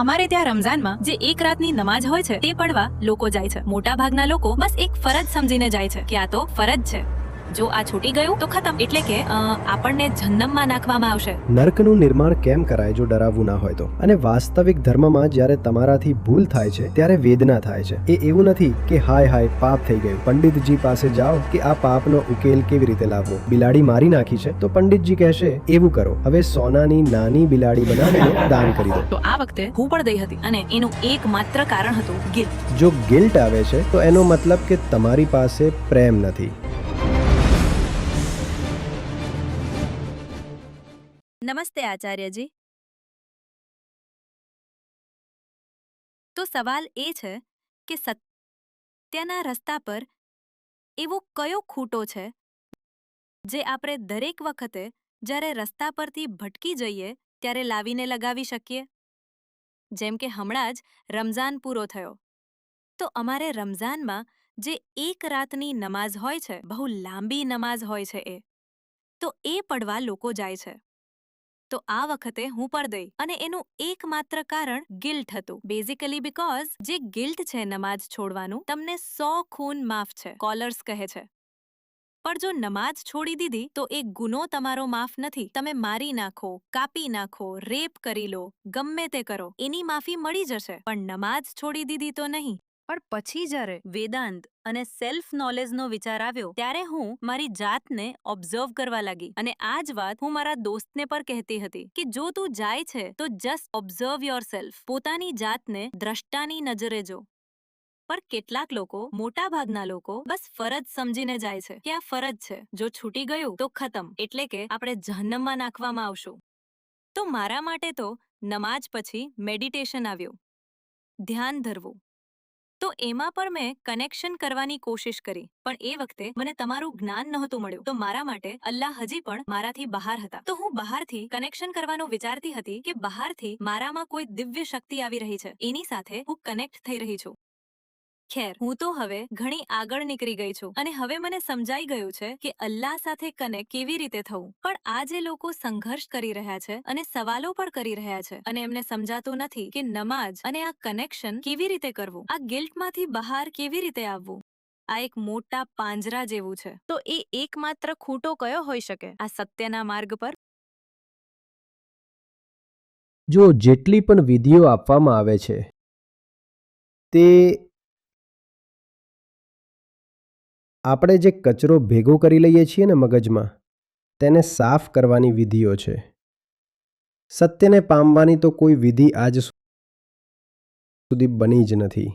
અમારે ત્યાં રમઝાનમાં જે એક રાતની નમાઝ હોય છે તે પડવા લોકો જાય છે. મોટા ભાગના લોકો બસ એક ફરજ સમજીને જાય છે કે આ તો ફરજ છે, જો આ છૂટી ગયું તો ખતમ, એટલે કે આપણને જહન્નમમાં નાખવામાં આવશે. નર્કનું નિર્માણ કેમ કરાય જો ડરાવવું ના હોય તો? અને વાસ્તવિક ધર્મમાં જ્યારે તમારાથી ભૂલ થાય છે ત્યારે વેદના થાય છે. એ એવું નથી કે હાય હાય પાપ થઈ ગયું, પંડિતજી પાસે જાઓ કે આ પાપનો ઉકેલ કેવી રીતે લાવવો. બિલાડી મારી નાખી છે તો પંડિતજી કહેશે એવું કરો, હવે સોનાની નાની બિલાડી બનાવીને દાન કરી દો. તો આ વખતે હું પણ ગઈ હતી અને એનું એકમાત્ર કારણ હતું ગિલ્ટ. જો ગિલ્ટ આવે છે તો એનો મતલબ કે તમારી પાસે પ્રેમ નથી. નમસ્તે આચાર્યજી. તો સવાલ એ છે કે સત્યના રસ્તા પર એવો કયો ખૂટો છે જે આપણે દરેક વખતે જ્યારે રસ્તા પરથી ભટકી જઈએ ત્યારે લાવીને લગાવી શકીએ? જેમ કે હમણાં જ રમઝાન પૂરો થયો, તો અમારે રમઝાનમાં જે એક રાતની નમાઝ હોય છે, બહુ લાંબી નમાઝ હોય છે, તો એ પડવા લોકો જાય છે. તો આ વખતે હું પણ ગઈ અને એનું એકમાત્ર કારણ ગિલ્ટ હતું. બેઝિકલી બીકોઝ જે ગિલ્ટ છે નમાઝ છોડવાનું, તમને 100 ખૂન માફ છે, સ્કોલર્સ કહે છે. પણ જો નમાઝ છોડી દીધી તો એ ગુનો તમારો માફ નથી. તમે મારી નાખો, કાપી નાખો, રેપ કરી લો, ગમે તે કરો, એની માફી મળી જશે, પણ નમાઝ છોડી દીધી તો નહીં. પણ પછી જ્યારે વેદાંત અને સેલ્ફ નોલેજનો વિચાર આવ્યો ત્યારે હું મારી જાતને ઓબ્ઝર્વ કરવા લાગી. અને આ જ વાત હું મારા દોસ્તને પર કહેતી હતી કે જો તું જાય છે તો જસ્ટ ઓબ્ઝર્વ યોરસેલ્ફ, પોતાની જાતને દ્રષ્ટાની નજરે જો. પર કેટલાક લોકો, મોટા ભાગના લોકો, બસ ફરજ સમજીને જાય છે કે આ ફરજ છે, જો છૂટી ગયું તો ખતમ, એટલે કે આપણે જહન્નમમાં નાખવામાં આવશું. તો મારા માટે તો નમાઝ પછી મેડિટેશન આવ્યું, ધ્યાન ધરવું. તો એમાં પણ મેં કનેક્શન કરવાની કોશિશ કરી, પણ એ વખતે મને તમારું જ્ઞાન નહોતું મળ્યું. તો મારા માટે અલ્લાહ હજી પણ મારાથી બહાર હતા. તો હું બહારથી કનેક્શન કરવાનું વિચારતી હતી કે બહારથી મારામાં કોઈ દિવ્ય શક્તિ આવી રહી છે, એની સાથે હું કનેક્ટ થઈ રહી છું. ખેર, હું તો હવે ઘણી આગળ નીકળી ગઈ છું અને હવે મને સમજાઈ ગયું છે કે અલ્લાહ સાથે કનેક્ટ કેવી રીતે થવું. પણ આ જે લોકો સંઘર્ષ કરી રહ્યા છે અને સવાલો પણ કરી રહ્યા છે અને એમને સમજાતું નથી કે નમાઝ અને આ કનેક્શન કેવી રીતે કરવું, આ ગિલ્ટમાંથી બહાર કેવી રીતે આવવું, આ એક મોટા પાંજરા જેવું છે. તો એ એકમાત્ર ખૂટો કયો હોઈ શકે આ સત્યના માર્ગ પર? જો જેટલી પણ વિધિઓ આપવામાં આવે છે તે આપણે જે કચરો ભેગો કરી લઈએ છીએ ને મગજમાં, તેને સાફ કરવાની વિધિઓ છે. સત્યને પામવાની તો કોઈ વિધિ આજ સુધી બની જ નથી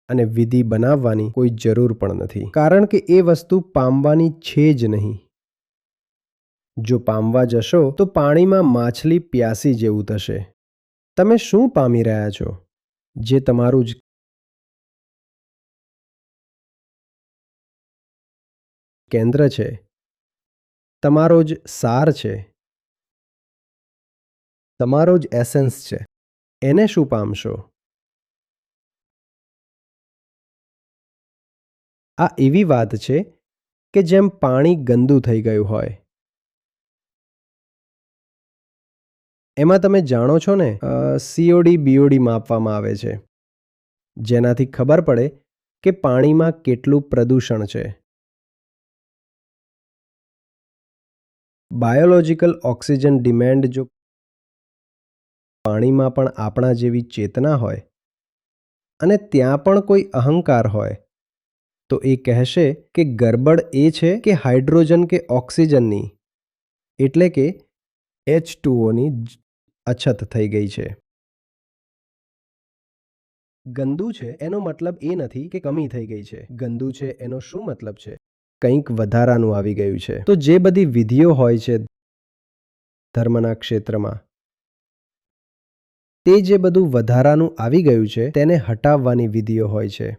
અને વિધિ બનાવવાની કોઈ જરૂર પણ નથી, કારણ કે એ વસ્તુ પામવાની છે જ નહીં. જો પામવા જશો તો પાણીમાં માછલી પ્યાસી જેવું થશે. તમે શું પામી રહ્યા છો? જે તમારું જ કેન્દ્ર છે, તમારો જ સાર છે, તમારો જ એસેન્સ છે, એને શું પામશો? આ એવી વાત છે કે જેમ પાણી ગંદુ થઈ ગયું હોય. એમાં તમે જાણો છો ને, COD BOD માપવામાં આવે છે, જેનાથી ખબર પડે કે પાણીમાં કેટલું પ્રદૂષણ છે. બાયોલોજિકલ ઓક્સિજન ડિમાન્ડ જો પાણીમાં પણ આપણા જેવી ચેતના હોય અને ત્યાં પણ કોઈ અહંકાર હોય તો એ કહેશે કે ગરબડ એ છે કે હાઇડ્રોજન કે ઓક્સિજનની, એટલે કે H2Oની અછત થઈ ગઈ છે. ગંદુ છે એનો મતલબ એ નથી કે કમી થઈ ગઈ છે. ગંદુ છે એનો શું મતલબ છે? કંઈક વધારાનું આવી ગયું છે. તો જે બધી વિધિઓ હોય છે ધર્મના ક્ષેત્રમાં, તે જે બધું વધારાનું આવી ગયું છે તેને હટાવવાની વિધિઓ હોય છે.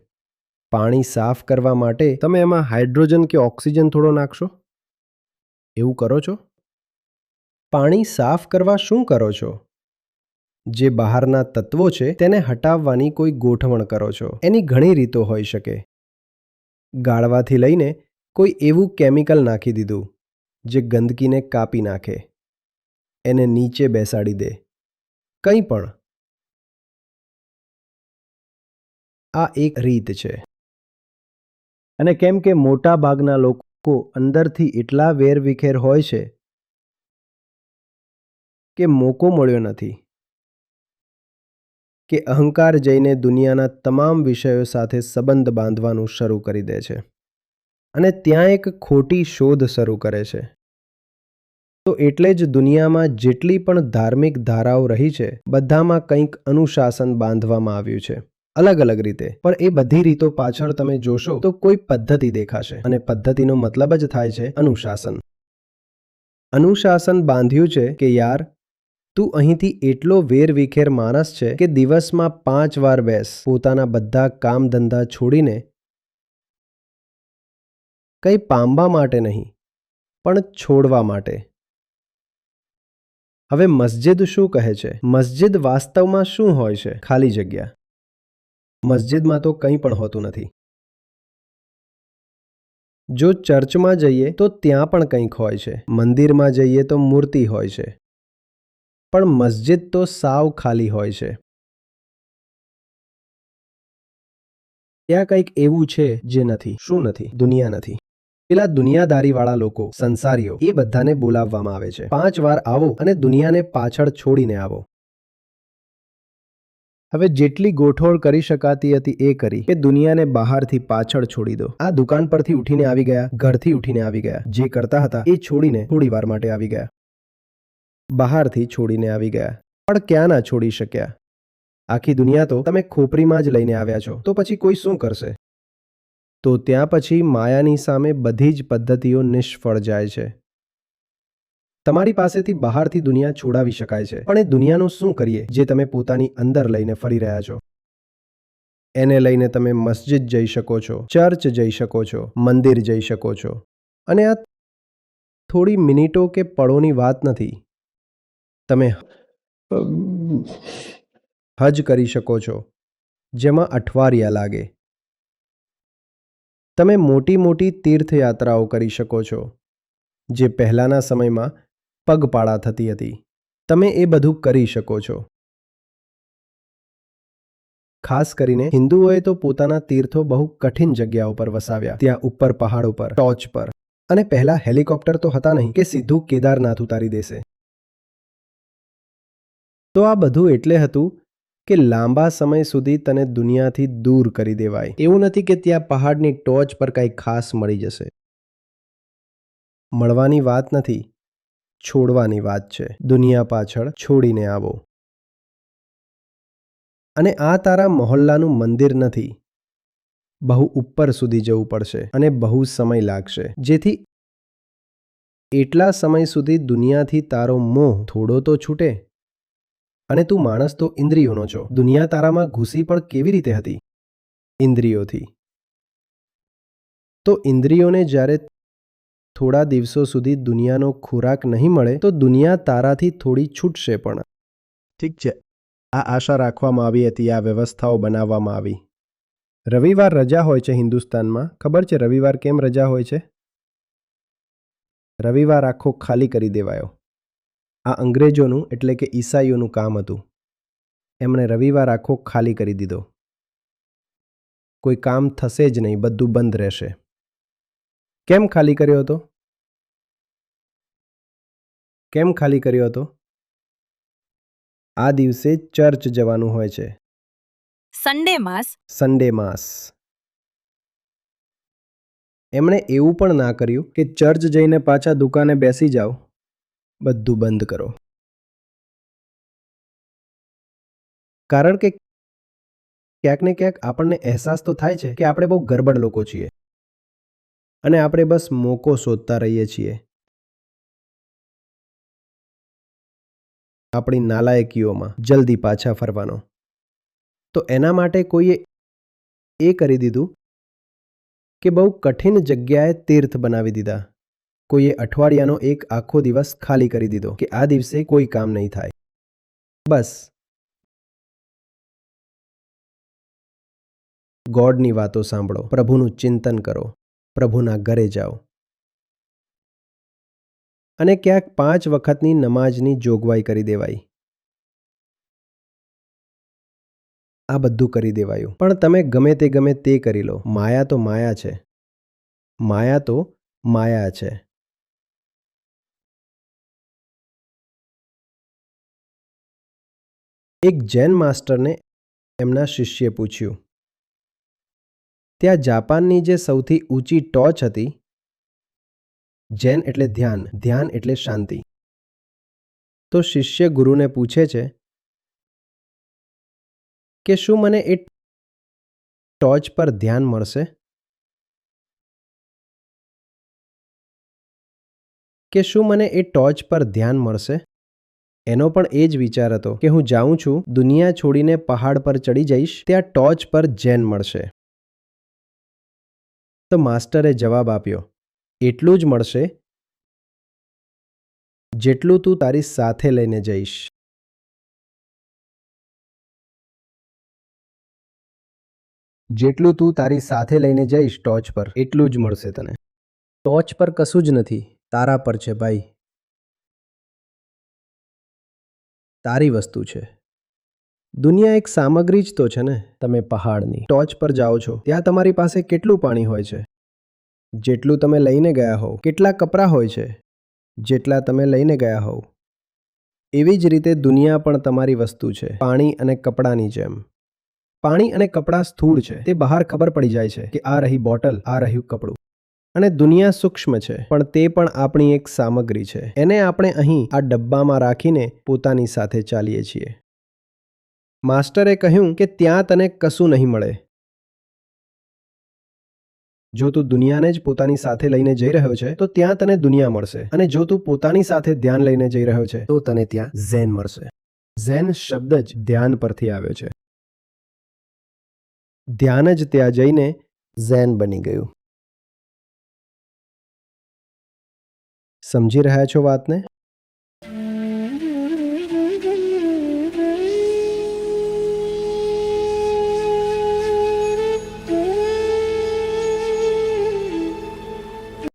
પાણી સાફ કરવા માટે તમે એમાં હાઇડ્રોજન કે ઓક્સિજન થોડો નાખશો? એવું કરો છો? પાણી સાફ કરવા શું કરો છો? જે બહારના તત્વો છે તેને હટાવવાની કોઈ ગોઠવણ કરો છો. એની ઘણી રીતો હોઈ શકે. ગાળવાથી લઈને કોઈ એવું કેમિકલ નાખી દીધું જે ગંદકીને કાપી નાખે, એને નીચે બેસાડી દે, કંઈ પણ. આ એક રીત છે. અને કેમ કે મોટા ભાગના લોકો અંદરથી એટલા વેરવિખેર હોય છે કે મોકો મળ્યો નથી, કે અહંકાર જઈને દુનિયાના તમામ વિષયો સાથે સંબંધ બાંધવાનું શરૂ કરી દે છે અને ત્યાં એક ખોટી શોધ શરૂ કરે છે. તો એટલે જ દુનિયામાં જેટલી પણ ધાર્મિક ધારાઓ રહી છે બધામાં કંઈક અનુશાસન બાંધવામાં આવ્યું છે, અલગ અલગ રીતે. પણ એ બધી રીતો પાછળ તમે જોશો તો કોઈ પદ્ધતિ દેખાશે અને પદ્ધતિનો મતલબ જ થાય છે અનુશાસન. અનુશાસન બાંધ્યું છે કે યાર તું અહીંથી એટલો વેરવિખેર માણસ છે કે દિવસમાં 5 વાર બેસ, પોતાના બધા કામ ધંધા છોડીને, કંઈ પામવા માટે નહીં પણ છોડવા માટે. હવે મસ્જિદ શું કહે છે? મસ્જિદ વાસ્તવમાં શું હોય છે? ખાલી જગ્યા. મસ્જિદમાં તો કંઈ પણ હોતું નથી. જો ચર્ચમાં જઈએ તો ત્યાં પણ કંઈક હોય છે, મંદિરમાં જઈએ તો મૂર્તિ હોય છે, પણ મસ્જિદ તો સાવ ખાલી હોય છે. ત્યાં કંઈક એવું છે જે નથી. શું નથી? દુનિયા નથી. પેલા દુનિયાદારીવાળા લોકો, સંસારીઓ, એ બધાને બોલાવવામાં આવે છે. 5 વાર આવો અને દુનિયાને પાછળ છોડીને આવો. હવે જેટલી ગોઠવણ કરી શકાતી હતી એ કરી કે દુનિયાને બહારથી પાછળ છોડી દો. આ દુકાન પરથી ઉઠીને આવી ગયા, ઘરથી ઉઠીને આવી ગયા, જે કરતા હતા એ છોડીને થોડી વાર માટે આવી ગયા, બહારથી છોડીને આવી ગયા. પણ ક્યાં ના છોડી શક્યા? આખી દુનિયા તો તમે ખોપરીમાં જ લઈને આવ્યા છો, તો પછી કોઈ શું કરશે? તો ત્યાં પછી માયાની સામે બધી જ પદ્ધતિઓ નિષ્ફળ જાય છે. તમારી પાસેથી બહારથી દુનિયા છોડાવી શકાય છે, પણ એ દુનિયાનું શું કરીએ જે તમે પોતાની અંદર લઈને ફરી રહ્યા છો? એને લઈને તમે મસ્જિદ જઈ શકો છો, ચર્ચ જઈ શકો છો, મંદિર જઈ શકો છો. અને આ થોડી મિનિટો કે પળોની વાત નથી. તમે હજ કરી શકો છો, જેમાં અઠવાડિયા લાગે. તમે મોટી મોટી તીર્થયાત્રાઓ કરી શકો છો, જે પહેલાના સમયમાં પગપાળા થતી હતી. તમે એ બધું કરી શકો છો. ખાસ કરીને હિન્દુઓએ તો પોતાના તીર્થો બહુ કઠિન જગ્યાઓ પર વસાવ્યા, ત્યાં ઉપર પહાડ ઉપર, ટોચ પર. અને પહેલા હેલિકોપ્ટર તો હતા નહીં કે સીધું કેદારનાથ ઉતારી દેશે. તો આ બધું એટલે હતું કે લાંબા સમય સુધી તને દુનિયાથી દૂર કરી દેવાય. એવું નથી કે ત્યાં પહાડની ટોચ પર કંઈ ખાસ મળી જશે. મળવાની વાત નથી, છોડવાની વાત છે. દુનિયા પાછળ છોડીને આવો. અને આ તારા મહોલ્લાનું મંદિર નથી. બહુ ઉપર સુધી જવું પડશે અને બહુ સમય લાગશે, જેથી એટલા સમય સુધી દુનિયાથી તારો મોહ થોડો તો છૂટે. અને તું માણસ તો ઇન્દ્રિયોનો છો. દુનિયા તારામાં ઘૂસી પણ કેવી રીતે હતી? ઇન્દ્રિયોથી. તો ઇન્દ્રિયોને જ્યારે થોડા દિવસો સુધી દુનિયાનો ખોરાક નહીં મળે તો દુનિયા તારાથી થોડી છૂટશે પણ. ઠીક છે, આ આશા રાખવામાં આવી હતી, આ વ્યવસ્થાઓ બનાવવામાં આવી. રવિવાર રજા હોય છે હિન્દુસ્તાનમાં. ખબર છે રવિવાર કેમ રજા હોય છે? રવિવાર આખો ખાલી કરી દેવાયો. આ અંગ્રેજોનું એટલે કે ઈસાઈઓનું કામ હતું. એમણે રવિવાર આખો ખાલી કરી દીધો. કોઈ કામ થશે જ નહીં, બધું બંધ રહેશે. કેમ ખાલી કર્યો હતો? કેમ ખાલી કર્યો હતો? આ દિવસે ચર્ચ જવાનું હોય છે. સન્ડે માસ. એમણે એવું પણ ના કર્યું કે ચર્ચ જઈને પાછા દુકાને બેસી જાઓ, બધું બંધ કરો. કારણ કે ક્યાંક ને ક્યાંક આપણને અહેસાસ તો થાય છે કે આપણે બહુ ગરબડ લોકો છીએ અને આપણે બસ મોકો શોધતા રહીએ છીએ આપણી નાલાયકીઓમાં જલ્દી પાછા ફરવાનો. તો એના માટે કોઈએ એ કરી દીધું કે બહુ કઠિન જગ્યાએ તીર્થ બનાવી દીધા. કોઈએ અઠવાડિયાનો એક આખો દિવસ ખાલી કરી દીધો કે આ દિવસે કોઈ કામ નહીં થાય. બસ ગોડની વાતો સાંભળો, પ્રભુનું ચિંતન કરો, પ્રભુના ઘરે જાઓ. અને ક્યાંક 5 વખતની નમાજની જોગવાઈ કરી દેવાઈ. આ બધું કરી દેવાયું. પણ તમે ગમે તે કરી લો, માયા તો માયા છે. માયા તો માયા છે. એક જૈન માસ્ટરને એમના શિષ્યે પૂછ્યું, ત્યાં જાપાનની જે સૌથી ઊંચી ટોચ હતી, જૈન એટલે ધ્યાન, ધ્યાન એટલે શાંતિ. તો શિષ્ય ગુરુને પૂછે છે કે શું મને એ ટોચ પર ધ્યાન મળશે? કે શું મને એ ટોચ પર ધ્યાન મળશે? એનો પણ એ જ વિચાર હતો કે હું જાઉં છું, દુનિયા છોડીને પહાડ પર ચડી જઈશ, ત્યાં ટોચ પર જૈન મળશે. તો માસ્ટરે જવાબ આપ્યો, એટલું જ મળશે જેટલું તું તારી સાથે લઈને જઈશ. જેટલું તું તારી સાથે લઈને જઈશ ટોચ પર, એટલું જ મળશે તને. ટોચ પર કશું જ નથી, તારા પર છે ભાઈ. તારી વસ્તુ છે. દુનિયા એક સામગ્રી જ તો છે ને. તમે પહાડની ટોચ પર જાઓ છો, ત્યાં તમારી પાસે કેટલું પાણી હોય છે? જેટલું તમે લઈને ગયા હોવ. કેટલા કપડાં હોય છે? જેટલા તમે લઈને ગયા હોવ. એવી જ રીતે દુનિયા પણ તમારી વસ્તુ છે, પાણી અને કપડાની જેમ. પાણી અને કપડાં સ્થૂળ છે, તે બહાર ખબર પડી જાય છે કે આ રહી બોટલ, આ રહ્યું કપડું. અને દુનિયા સૂક્ષ્મ છે, પણ તે પણ આપણી એક સામગ્રી છે. એને આપણે અહીં આ ડબ્બામાં રાખીને પોતાની સાથે ચાલીએ છીએ. માસ્ટરે કહ્યું કે ત્યાં તને કશું નહીં મળે. જો તું દુનિયાને જ પોતાની સાથે લઈને જઈ રહ્યો છે, તો ત્યાં તને દુનિયા મળશે. અને જો તું પોતાની સાથે ધ્યાન લઈને જઈ રહ્યો છે, તો તને ત્યાં ઝેન મળશે. ઝેન શબ્દ જ ધ્યાન પરથી આવ્યો છે. ધ્યાન જ ત્યાં જઈને ઝેન બની ગયું. સમજી રહ્યા છો વાતને?